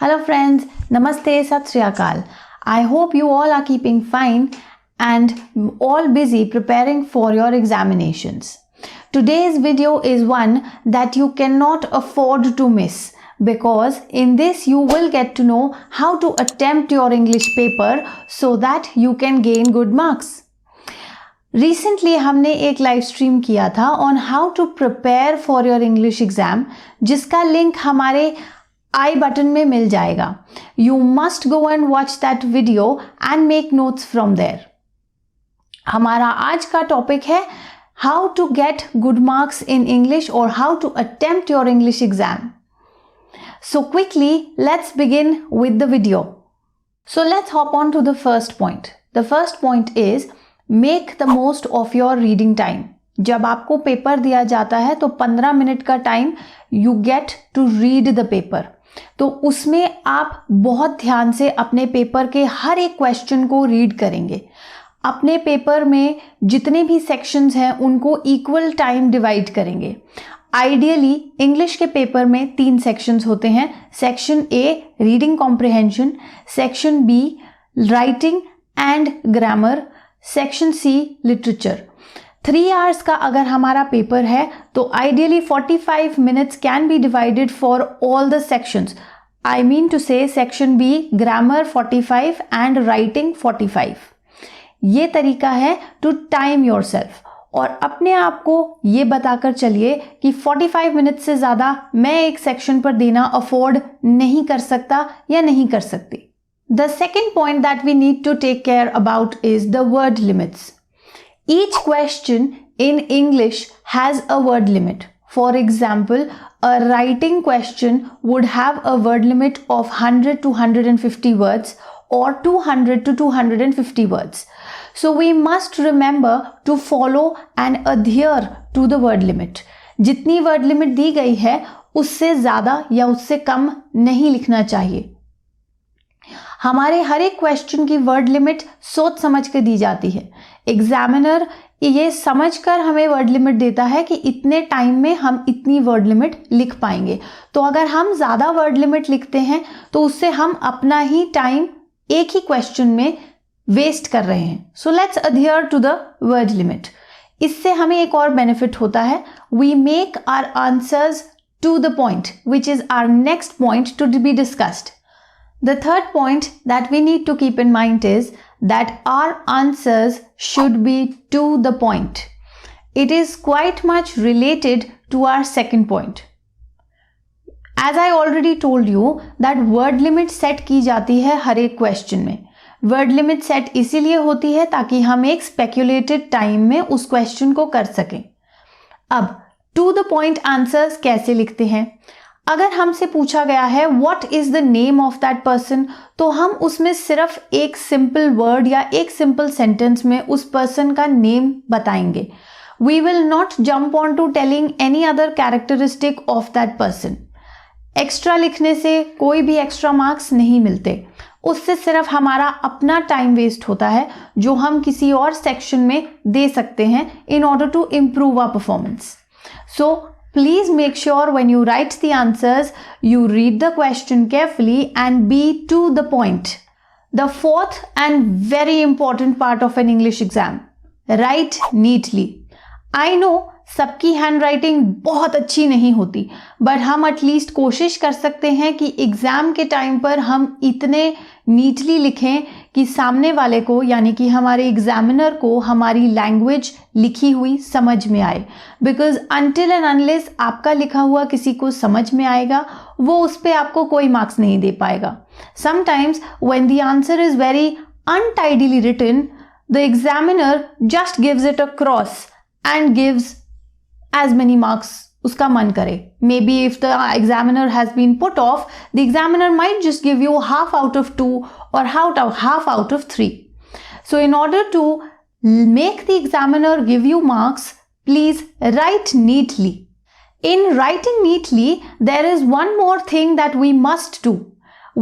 Hello friends, Namaste, Sat Sri Akal. I hope you all are keeping fine and all busy preparing for your examinations. Today's video is one that you cannot afford to miss because in this you will get to know how to attempt your English paper so that you can gain good marks. Recently हमने एक live stream किया था on how to prepare for your English exam जिसका link हमारे आई button में मिल जाएगा. You must go and watch that video and make notes from there. हमारा आज का टॉपिक है how to get good marks in English or how to attempt your English exam. So quickly, let's begin with the video. So let's hop on to the first point. The first point is make the most of your reading time. जब आपको paper दिया जाता है तो 15 minute का time you get to read the paper. तो उसमें आप बहुत ध्यान से अपने पेपर के हर एक क्वेश्चन को रीड करेंगे. अपने पेपर में जितने भी सेक्शंस हैं उनको इक्वल टाइम डिवाइड करेंगे. आइडियली इंग्लिश के पेपर में 3 सेक्शंस होते हैं. Section A reading comprehension, section B writing and grammar, section C literature. 3 hours का अगर हमारा पेपर है तो ideally 45 minutes can be divided for all the sections. I mean to say section B grammar 45 and writing 45. ये तरीका है to time yourself और अपने आप को ये बताकर चलिए कि 45 मिनट से ज़्यादा मैं एक सेक्शन पर देना अफोर्ड नहीं कर सकता या नहीं कर सकती. The second point that we need to take care about is the word limits. Each question in English has a word limit. For example, a writing question would have a word limit of 100 to 150 words or 200 to 250 words. So we must remember to follow and adhere to the word limit. जितनी word limit दी गई है उससे ज़्यादा या उससे कम नहीं लिखना चाहिए. हमारे हर एक क्वेश्चन की वर्ड लिमिट सोच समझ के दी जाती है. एग्जामिनर ये समझकर हमें वर्ड लिमिट देता है कि इतने टाइम में हम इतनी वर्ड लिमिट लिख पाएंगे. तो अगर हम ज़्यादा वर्ड लिमिट लिखते हैं तो उससे हम अपना ही टाइम एक ही क्वेश्चन में वेस्ट कर रहे हैं. So let's adhere to the word limit. इससे हमें एक और बेनिफिट होता है. We make our answers to the point which is our next point to be discussed. The third point that we need to keep in mind is that our answers should be to the point. It is quite much related to our second point. As I already told you that word limit set की जाती है हर एक question में. Word limit set इसीलिए होती है ताकि हम एक speculated time में उस question को कर सकें. अब to the point answers कैसे लिखते हैं? अगर हमसे पूछा गया है what is the name of that person तो हम उसमें सिर्फ एक सिंपल वर्ड या एक सिंपल सेंटेंस में उस पर्सन का नेम बताएंगे. We will not jump on to telling any other characteristic of that person. Extra लिखने से कोई भी एक्स्ट्रा मार्क्स नहीं मिलते. उससे सिर्फ हमारा अपना टाइम वेस्ट होता है जो हम किसी और सेक्शन में दे सकते हैं in order to improve our performance. So please make sure when you write the answers, you read the question carefully and be to the point. The fourth and very important part of an English exam, write neatly. I know सबकी hand writing बहुत अच्छी नहीं होती but हम at least कोशिश कर सकते हैं कि एग्ज़ाम के टाइम पर हम इतने नीटली लिखें कि सामने वाले को यानी कि हमारे एग्जामिनर को हमारी लैंग्वेज लिखी हुई समझ में आए. बिकॉज अनटिल एंड अनलेस आपका लिखा हुआ किसी को समझ में आएगा वो उस पर आपको कोई मार्क्स नहीं दे पाएगा. Sometimes when the answer is very untidily written the examiner just gives it a cross and gives as many marks uska man kare. Maybe if the examiner has been put off, the examiner might just give you half out of 2 or half out of 3. So in order to make the examiner give you marks, please write neatly. In writing neatly, there is one more thing that we must do.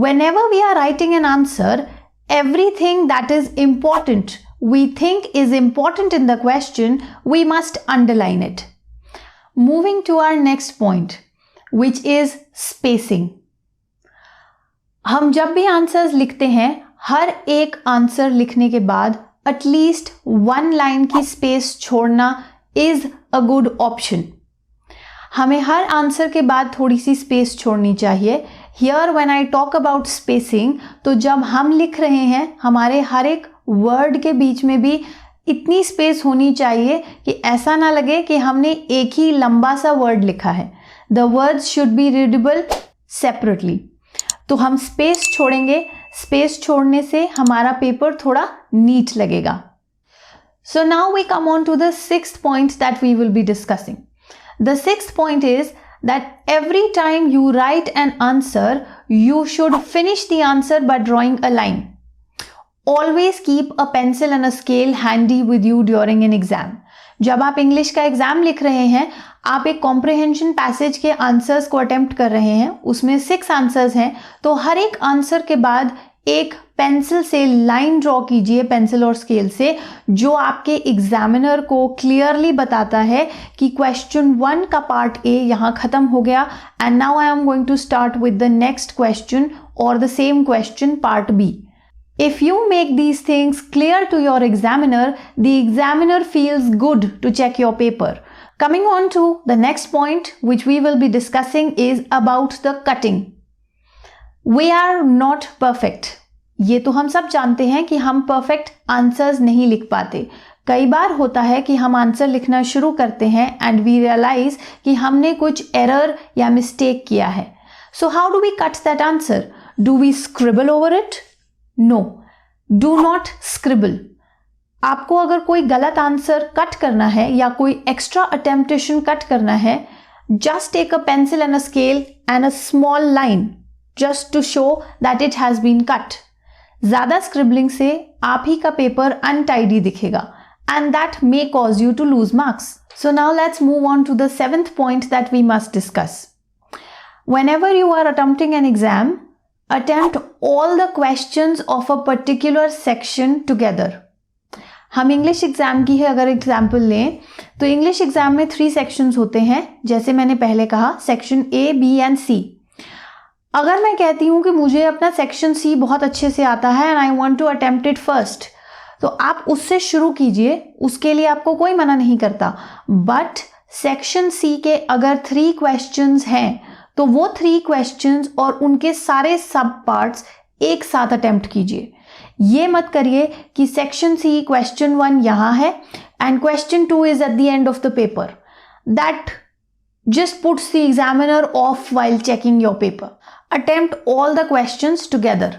Whenever we are writing an answer, everything that is important, we think is important in the question, we must underline it. Moving to our next point, which is spacing. हम जब भी answers लिखते हैं, हर एक answer लिखने के बाद at least 1 line की स्पेस छोड़ना इज अ गुड ऑप्शन। हमें हर आंसर के बाद थोड़ी सी स्पेस छोड़नी चाहिए। Here when I talk about spacing, तो जब हम लिख रहे हैं, हमारे हर एक वर्ड के बीच में भी इतनी स्पेस होनी चाहिए कि ऐसा ना लगे कि हमने एक ही लंबा सा वर्ड लिखा है। The words should be readable separately. तो हम स्पेस छोड़ेंगे, स्पेस छोड़ने से हमारा पेपर थोड़ा नीट लगेगा। So now we come on to the 6th point that we will be discussing. The 6th point is that every time you write an answer, you should finish the answer by drawing a line. Always keep a pencil and a scale handy with you during an exam. जब आप English का exam लिख रहे हैं, आप एक comprehension passage के answers को अटेम्प्ट कर रहे हैं, उसमें 6 आंसर्स हैं, तो हर एक आंसर के बाद एक पेंसिल से लाइन ड्रॉ कीजिए, पेंसिल और स्केल से, जो आपके एग्जामिनर को क्लियरली बताता है कि क्वेश्चन 1 का पार्ट ए यहाँ खत्म हो गया and now I am going to start with the next question और the same question part B. If you make these things clear to your examiner, the examiner feels good to check your paper. Coming on to the next point which we will be discussing is about the cutting. We are not perfect. ये तो हम सब जानते हैं कि हम perfect answers नहीं लिख पाते. कई बार होता है कि हम आंसर लिखना शुरू करते हैं एंड वी रियलाइज कि हमने कुछ एरर या मिस्टेक किया है. So how do we cut that answer? Do we scribble over it? No, do not scribble. आपको अगर कोई गलत आंसर कट करना है या कोई एक्स्ट्रा अटेम्प्टेशन कट करना है, just take a pencil and a scale and a small line just to show that it has been cut. ज्यादा स्क्रिबलिंग से आप ही का पेपर अनटाइडी दिखेगा and that may cause you to lose marks. So now let's move on to the 7th point that we must discuss. Whenever you are attempting an exam, attempt all the questions of a particular section together. हम English exam की है अगर example लें, तो English exam में 3 sections होते हैं, जैसे मैंने पहले कहा, सेक्शन ए, बी एंड सी. अगर मैं कहती हूँ कि मुझे अपना सेक्शन सी बहुत अच्छे से आता है and I want to attempt it first, तो आप उससे शुरू कीजिए, उसके लिए आपको कोई मना नहीं करता. बट सेक्शन सी के अगर 3 क्वेश्चंस हैं, तो वो 3 क्वेश्चंस और उनके सारे सब पार्ट्स एक साथ अटेम्प्ट कीजिए. ये मत करिए कि सेक्शन सी क्वेश्चन 1 यहां है and question 2 is at the end of the paper. That just puts the examiner off while checking your paper. Attempt all the questions together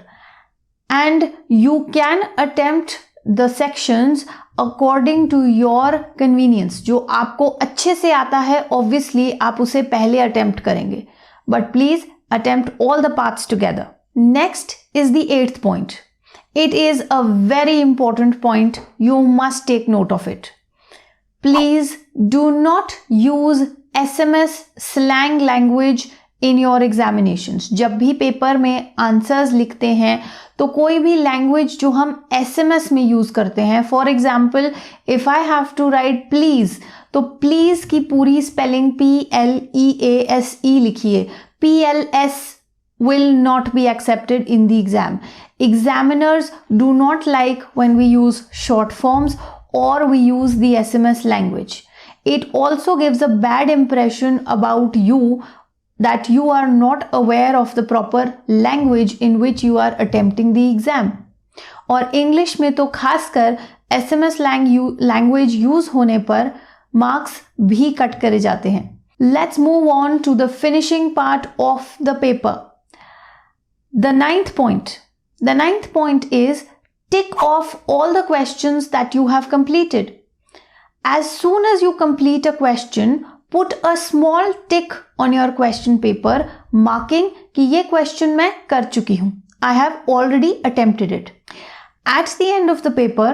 and you can attempt the sections according to your convenience. जो आपको अच्छे से आता है, obviously आप उसे पहले attempt करेंगे, but please attempt all the parts together. Next is the 8th point. It is a very important point. You must take note of it. Please do not use SMS slang language in your examinations. जब भी paper में answers लिखते हैं, तो कोई भी language जो हम SMS में यूज करते हैं, for example if I have to write please, तो प्लीज की पूरी स्पेलिंग PLEASE लिखिए. PLS will not be accepted in the exam. Examiners do not like when we use short forms or we use the SMS language. It also gives a bad impression about you that you are not aware of the proper language in which you are attempting the exam. और English में तो खासकर SMS language use होने पर marks भी cut करे जाते हैं. Let's move on to the finishing part of the paper. The 9th point. The 9th point is tick off all the questions that you have completed. As soon as you complete a question, put a small tick on your question paper marking कि ये question मैं कर चुकी हूँ. I have already attempted it. At the end of the paper,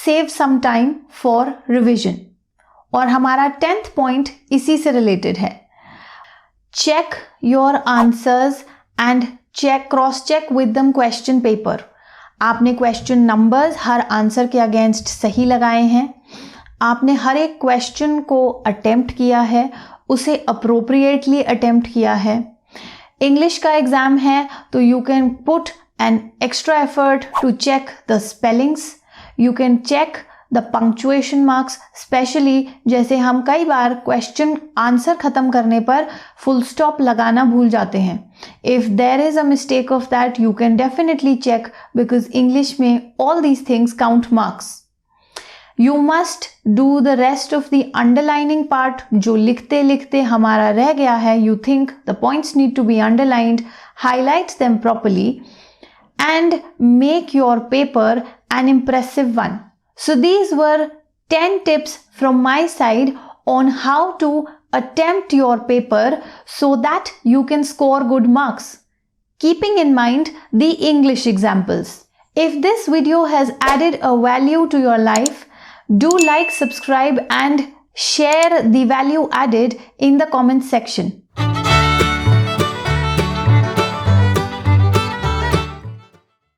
save some time for revision. और हमारा 10th point इसी से related है. Check your answers and cross check with them question paper. आपने क्वेश्चन नंबर्स हर answer के against सही लगाए हैं, आपने हर एक क्वेश्चन को अटेम्प्ट किया है, उसे अप्रोप्रिएटली अटेम्प्ट किया है. English का एग्जाम है तो you can put an extra effort to check the spellings. You can check the punctuation marks, especially जैसे हम कई बार क्वेश्चन आंसर खत्म करने पर फुल स्टॉप लगाना भूल जाते हैं. If there is a mistake of that, you can definitely check because English में all these things count marks. You must do the rest of the underlining part. जो लिखते लिखते हमारा रह गया है, you think the points need to be underlined, highlight them properly and make your paper an impressive one. So these were 10 tips from my side on how to attempt your paper so that you can score good marks. Keeping in mind the English examples. If this video has added a value to your life, do like, subscribe and share the value added in the comment section.